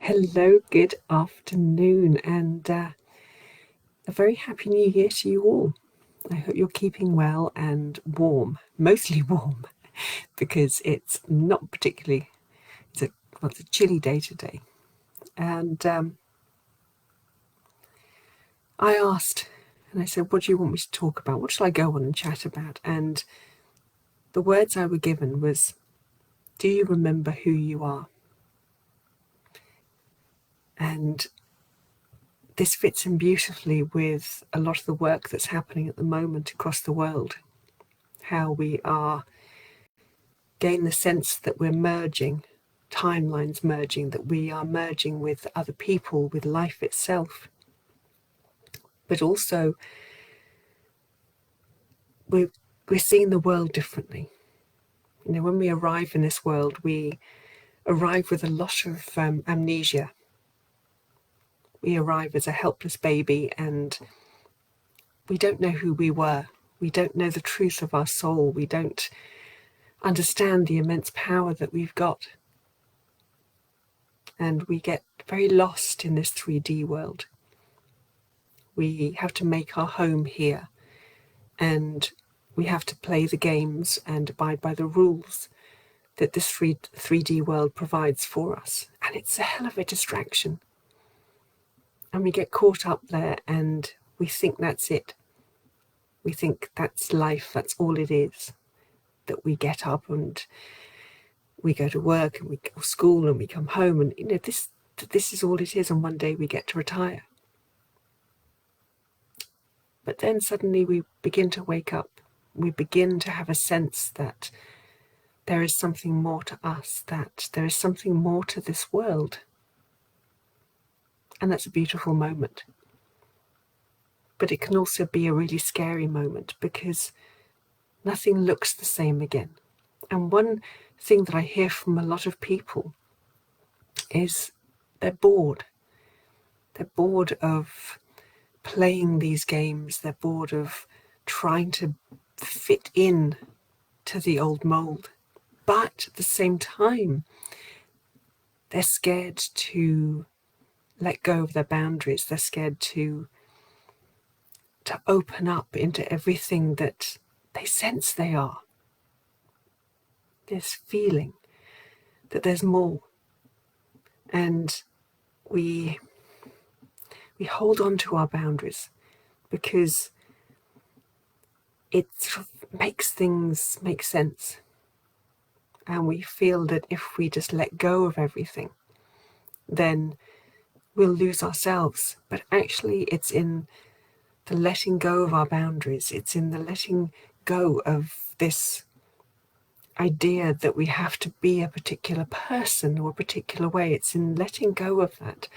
Hello, good afternoon, and a very happy new year to you all. I hope you're keeping well and warm, mostly warm, because it's not particularly, it's a chilly day today. And I asked, and I said, what do you want me to talk about? What shall I go on and chat about? And the words I were given was, do you remember who you are? And this fits in beautifully with a lot of the work that's happening at the moment across the world. How we are gain the sense that we're merging, timelines merging, that we are merging with other people, with life itself. But also, we're seeing the world differently. You know, when we arrive in this world, we arrive with a lot of amnesia. We arrive as a helpless baby and we don't know who we were. We don't know the truth of our soul. We don't understand the immense power that we've got. And we get very lost in this 3D world. We have to make our home here, and we have to play the games and abide by the rules that this 3D world provides for us. And it's a hell of a distraction. And we get caught up there and we think that's it. We think that's life, that's all it is. That we get up and we go to work and we go to school and we come home and this is all it is, and one day we get to retire. But then suddenly we begin to wake up. We begin to have a sense that there is something more to us, that there is something more to this world. And that's a beautiful moment. But it can also be a really scary moment because nothing looks the same again. And one thing that I hear from a lot of people is they're bored. They're bored of playing these games. They're bored of trying to fit in to the old mold. But at the same time, they're scared to let go of their boundaries. They're scared to open up into everything that they sense they are. This feeling that there's more. And we hold on to our boundaries because it sort of makes things make sense. And we feel that if we just let go of everything, then we'll lose ourselves. But actually, it's in the letting go of our boundaries. It's in the letting go of this idea that we have to be a particular person or a particular way. It's in letting go of that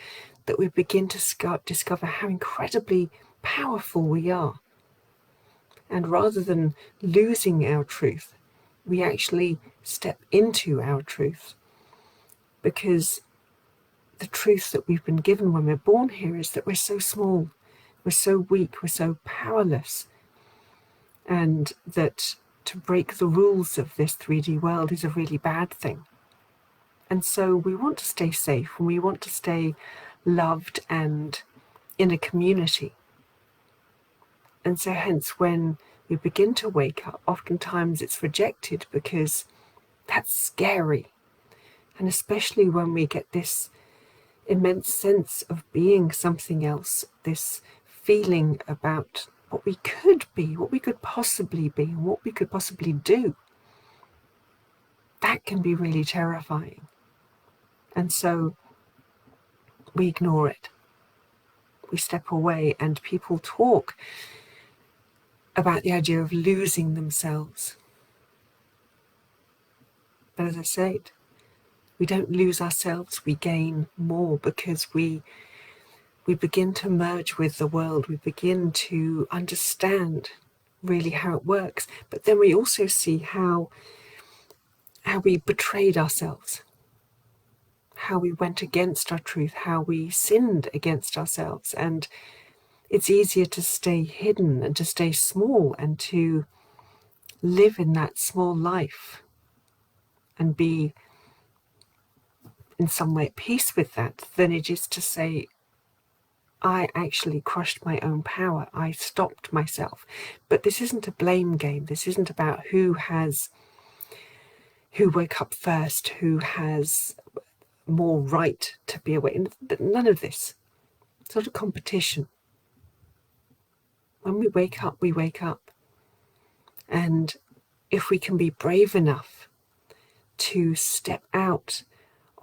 that we begin to discover how incredibly powerful we are. And rather than losing our truth, we actually step into our truth, because the truth that we've been given when we're born here is that we're so small, we're so weak, we're so powerless, and that to break the rules of this 3D world is a really bad thing. And so we want to stay safe and we want to stay loved and in a community. And so hence when we begin to wake up, oftentimes it's rejected because that's scary. And especially when we get this immense sense of being something else, this feeling about what we could be, what we could possibly be, and what we could possibly do, that can be really terrifying. And so we ignore it. We step away, and people talk about the idea of losing themselves. But as I said, we don't lose ourselves, we gain more because we begin to merge with the world, we begin to understand really how it works. But then we also see how we betrayed ourselves, how we went against our truth, how we sinned against ourselves. And it's easier to stay hidden and to stay small and to live in that small life and be in some way at peace with that than it is to say, I actually crushed my own power. I stopped myself. But this isn't a blame game. This isn't about who woke up first, who has more right to be awake. None of this. It's not a competition. When we wake up, we wake up. And if we can be brave enough to step out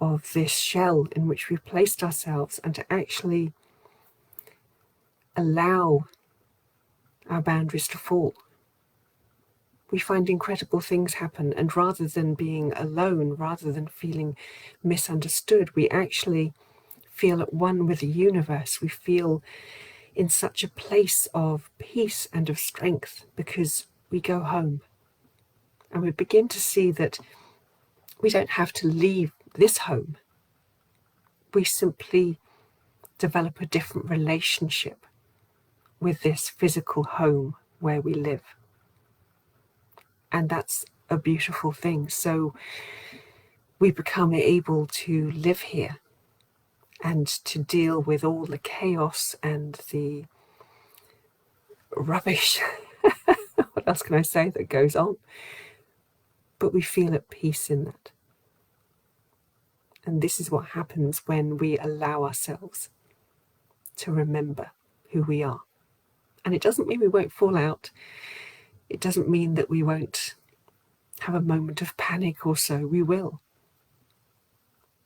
of this shell in which we've placed ourselves and to actually allow our boundaries to fall, we find incredible things happen. And rather than being alone, rather than feeling misunderstood, we actually feel at one with the universe. We feel in such a place of peace and of strength because we go home. And we begin to see that we don't have to leave this home. We simply develop a different relationship with this physical home where we live. And that's a beautiful thing. So we become able to live here and to deal with all the chaos and the rubbish, what else can I say, that goes on. But we feel at peace in that. And this is what happens when we allow ourselves to remember who we are. And it doesn't mean we won't fall out. It doesn't mean that we won't have a moment of panic or so. We will.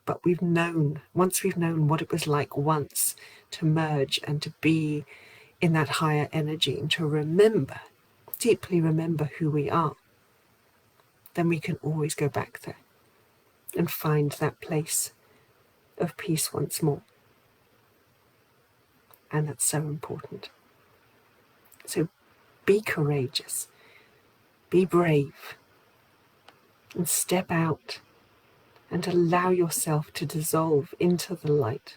But once we've known what it was like once to merge and to be in that higher energy and to remember, deeply remember who we are, then we can always go back there and find that place of peace once more. And that's so important. So be courageous, be brave, and step out and allow yourself to dissolve into the light.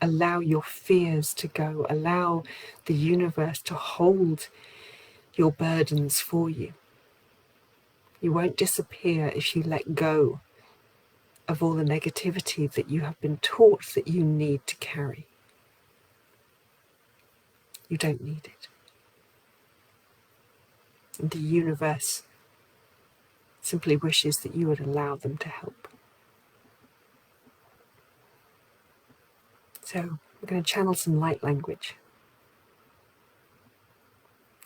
Allow your fears to go. Allow the universe to hold your burdens for you. You won't disappear if you let go of all the negativity that you have been taught that you need to carry. You don't need it. And the universe simply wishes that you would allow them to help. So we're going to channel some light language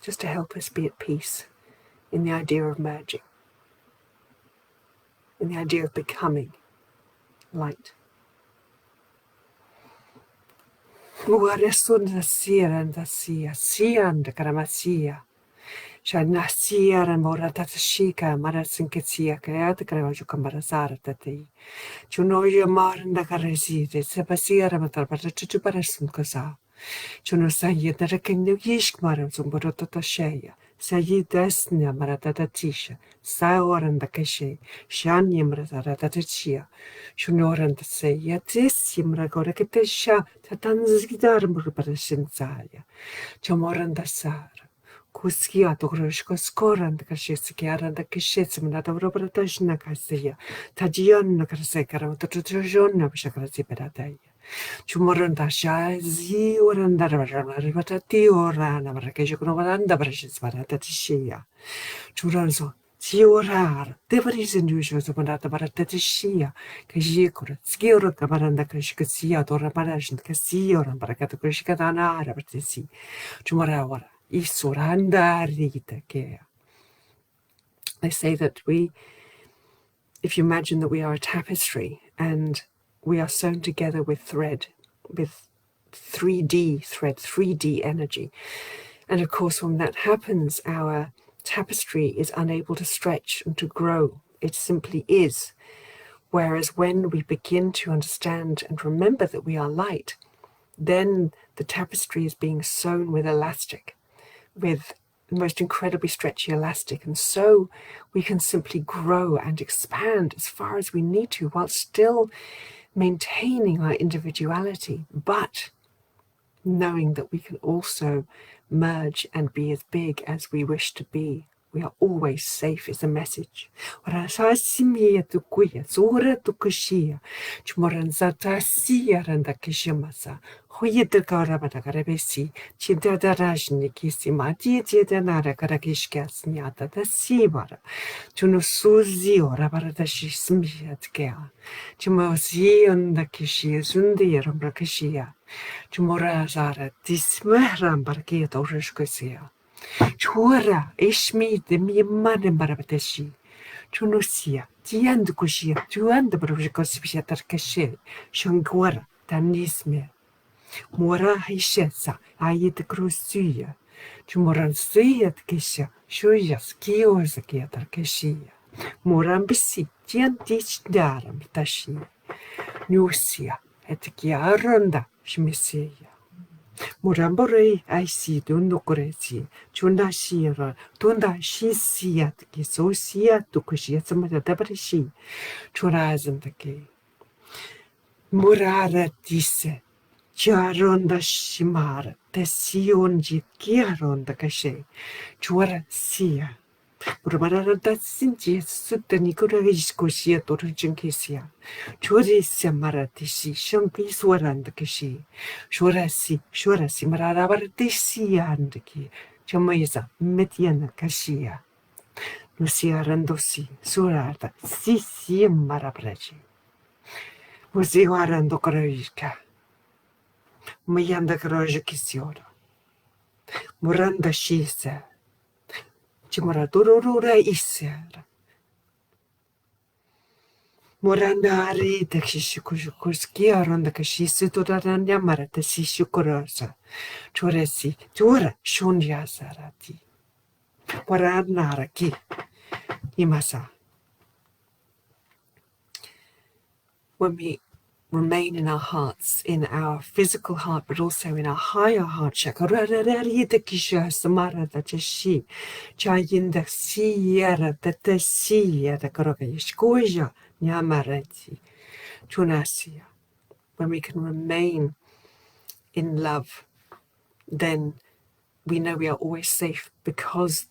just to help us be at peace in the idea of merging, in the idea of becoming light. Shanasiara moratatashika marasinketia kayata karavajukambarasaratate. Chunoya maranda karesite, sepasiara matarpatachuparasumkasa. Chunosaya tarakindu yishmaram sumborototasheya. Sayidasnya maratatatisha, Saoranda kashe, Shanyam ratatachia. Shunoranda seya, Tissimra gorakatesha, Tatanzidar murparashinsaya. Chomoranda sara. Kuskia dokroshko skoranda kashiskiaranda kishitsimna dobrobratajna kasia. Tajion kasekara, Totujona Shakrati Perataya. Chumoranda shazi oranda ravatati orana marakeshokunovanda brashis baratatishia. Churanzo, Ziorar, Devaris and usuals of Manata Baratatishia, Kajikura, Skiora Kamaranda Kashikasia, Dora Barash and Casio and Barakata Krishikadana, Rabatisi, Chumarawara, Isuranda Rita Kea. They say that if you imagine that we are a tapestry and we are sewn together with thread, with 3D thread, 3D energy. And of course, when that happens, our tapestry is unable to stretch and to grow. It simply is. Whereas when we begin to understand and remember that we are light, then the tapestry is being sewn with elastic, with the most incredibly stretchy elastic. And so we can simply grow and expand as far as we need to while still maintaining our individuality, but knowing that we can also merge and be as big as we wish to be We are always safe is a message. Warasasimia tukuya, zora tukushia, Chmoran zatasia randa kishimasa, Huyeta karabata karabesi, Chidadarajni kisima, Didanara karakishkas nyata, the Sibara, Tunusuzi or Abaradashi Smiatkea, Chimosi on the Kishia, Sundi Rambrakashia, Chmorazara, Dismeram Barkia Orishkosia. Chura, ishmi de mi mane marabateshi. Chunusia, tiand kushia, tuand brujikosipia tarkashe, shangwara, tanisme. Mora hishesa, ayit crucia. Chumoran suya kisha, shuyas, kiosakia tarkashia. Morambisi, tiantich daram tashi. Nusia, et kiaronda, shmisia. Muramborei aisi dundukuresi, chunda shira, tunda shisia ki sosia tukushia samada dabarishi, churazam take. Murara dise, charonda shimara, tesionji kiaronda kashe, chuara sia. Muramarada sinji sutani kuragishkosia torujinkesia. Churisia maratishi, shanki swaranda kashi. Shurasi mararabartisi andaki. Chamaiza metiana kashia. Lucia randosi, surata, sisi marabraji. Muziwarando karajka. Mayanda karaja kisiora. Muranda shisa. Chimaradurura isera. Moranda arita kishukuskia ronda kashisu turaranya marata sishukurasa. Choresi, tura shunja sarati. Paranaraki. Imasa. When we remain in our hearts, in our physical heart, but also in our higher heart chakra, samara tashi, chayinda siyara tatasiya takarogayishkoja nyamarati tunasia. When we can remain in love, then we know we are always safe because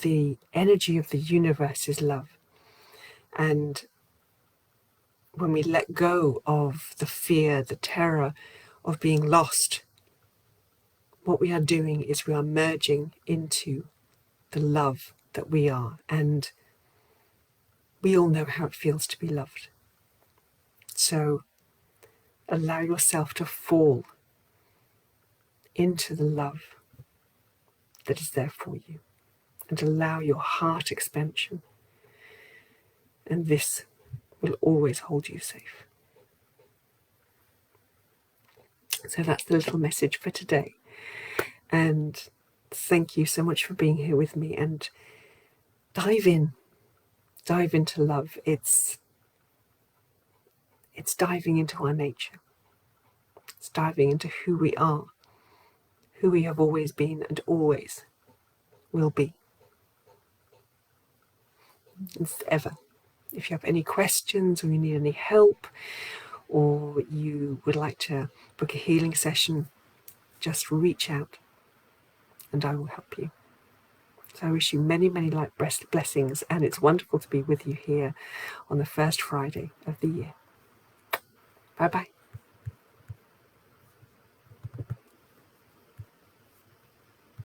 the energy of the universe is love. And when we let go of the fear, the terror of being lost, what we are doing is we are merging into the love that we are. And we all know how it feels to be loved. So allow yourself to fall into the love that is there for you. And allow your heart expansion. And this will always hold you safe. So that's the little message for today. And thank you so much for being here with me, and dive into love. It's diving into our nature. It's diving into who we are, who we have always been and always will be. It's ever. If you have any questions or you need any help, or you would like to book a healing session, just reach out and I will help you. So I wish you many, many light blessings, and it's wonderful to be with you here on the first Friday of the year. Bye-bye.